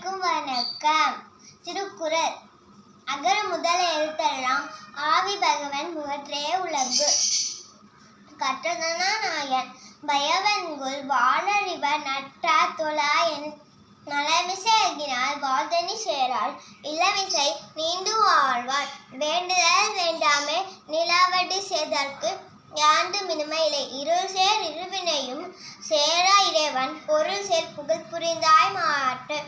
அனைவருக்கும் வணக்கம். திருக்குறள். அகர முதல எழுத்தெல்லாம் ஆவி பகவன் முகற்றே உலகு. கற்றதனா நாயன் பயவன்குள் வாழறிவர் நற்றார் தொழாயன் நலமிசை எகினார் வாழ்தனி சேரால் இளமிசை நீண்டு வாழ்வார். வேண்டுதல் வேண்டாமே நிலாவடி செய்தற்கு யாண்டு மினுமையிலே இருள் சேர் இருவினையும் சேரா இறைவன் பொருள் சேர் புகழ் புரிந்தாய் மாட்டு.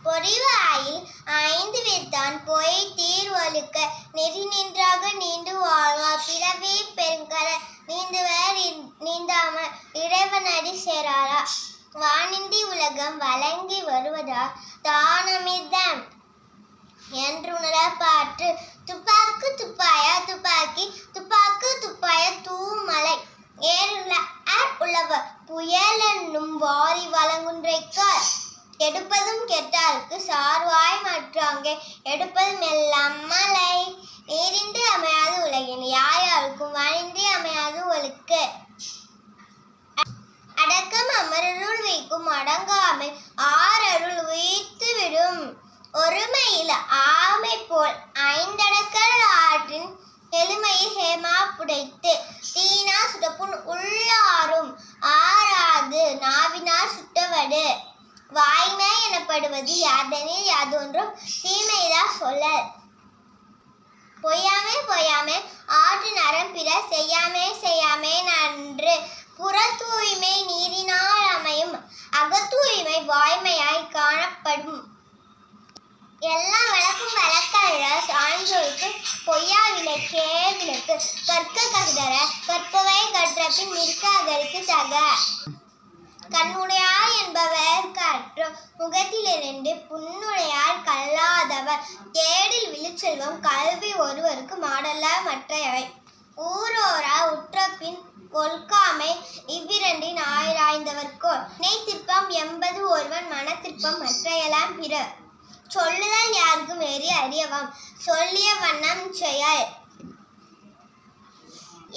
பொறிவாயில் ஐந்து வித்தான் பொய் தீர் ஒழுக்க நெறி நின்றாக நீண்டு வாழ்வார். பிறவி பெருங்கர நீந்துவர் நீந்தாமல் இறைவன் அடி சேராரா. வானிந்தி உலகம் வழங்கி வருவதா தானமிதம் என்றுணர பாற்று. துப்பாக்கு துப்பாயா துப்பாக்கி துப்பாக்கு துப்பாய தூமலை ஏறுள்ள உள்ளவர் புயல் என்னும் வாரி வழங்குன்றைக்கால் எடுப்பதும் கெட்டாருக்கு சார்வாய் மற்றாங்கே எடுப்பதும் எல்லாம் மலை. நீரின்றி அமையாது உலகில் யார் யாருக்கும் வானின்றி அமையாது ஒழுக்கு. அடக்கம் அமரருள் வைக்கும் அடங்காமை ஆறருள் உயிர்த்து விடும். ஒருமையில் ஆமை போல் ஐந்தடக்கல் ஆற்றின் எளிமையில் ஹேமா புடைத்து. தீனா சுடப்புண் உள்ளாரும் ஆறாது நாவினால் சுட்டவடு. வாய்மை எனப்படுவது யாதெனில் யாதொன்றும் தீமையிலா சொல்லல். பொய்யாமே பொய்யாமே ஆற்று நரம் பிற செய்யாமே செய்யாமே நன்று. புற தூய்மை நீரினால் அமையும் அகத்தூய்மை வாய்மையாய் காணப்படும். எல்லாம் வழக்கும் வழக்கல்ல சான்றோருக்கு பொய்யா விளக்கே விளக்கு. கற்க கதற கற்பவை கற்றபின் நிற்காதற்கு தக. கண்ணுடையார் என்பவர் கற்றும் முகத்திலிருந்து புண்ணுடையார் கல்லாதவர். தேடில் விழுச்செல்வம் கல்வி ஒருவருக்கு மாடல்ல மற்றையவை. ஊரோரா உற்றபின் ஒல்காமை இவ்விரண்டின் ஆய்ராய்ந்தவர்கோர். நினைத்திற்பம் என்பது ஒருவன் மனத்திற்பம் மற்றையெல்லாம் பிற. சொல்லுதல் யாருக்கும் வெறி அறியவாம் சொல்லிய வண்ணம் செயல்.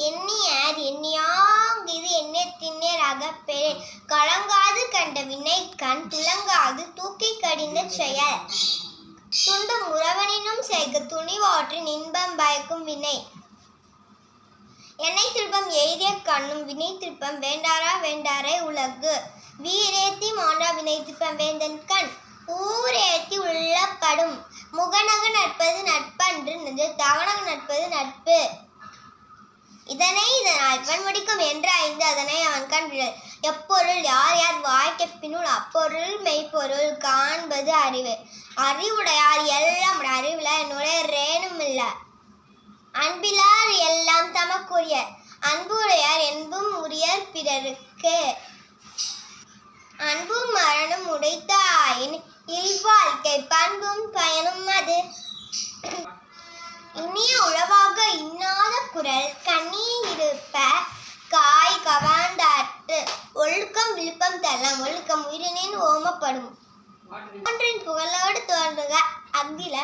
எண்ணியார் எண்ணியாங்கிது எண்ணத்தினர் அகப்பெறேன் கலங்காது கண்ட வினை கண் துலங்காது தூக்கி கடிந்த செயல். துண்டும் உறவனினும் செய்க துணிவாற்றின் இன்பம் பயக்கும் வினை. என்னை திருப்பம் எய்திய கண்ணும் வினை திருப்பம் வேண்டாரா வேண்டாரே உலகு. வீரேத்தி மாண்டா வினை திருப்பம் வேந்தன் கண் ஊரேத்தி உள்ளப்படும். முகநக நட்பது நட்பன்று நெஞ்சு தவணக நட்பது நட்பு. இதனை இதனால் இவன் முடிக்கும் என்று ஐந்து அதனை அவன் கண் விழல். எப்பொருள் யார் யார் வாய்க்க பின்னுள் அப்பொருள் மெய்ப்பொருள் காண்பது அறிவு. அறிவுடையார் எல்லாம் அறிவில என்னுடைய ரேனும் இல்ல. அன்பிலார் எல்லாம் தமக்குரிய அன்புடையார் என்பும் உரியர் பிறருக்கு. அன்பும் மரணம் உடைத்தாயின் இல்வாழ்க்கை பண்பும் பயனும் அது. இனிய உளவாக இன்னாத குரல் கண்ணீர் இருப்ப காய் கவாண்டாற்று. ஒழுக்கம் விழுப்பம் தரலாம் ஒழுக்கம் உயிரினின் ஓமப்படும். தோன்றின் புகழோடு தோன்றுக அகில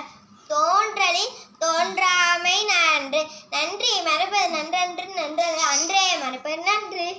தோன்றலில் தோன்றாமை நன்று. நன்றி மறப்பது நன்றன்று நன்றல்ல அன்றே மறப்பது நன்று.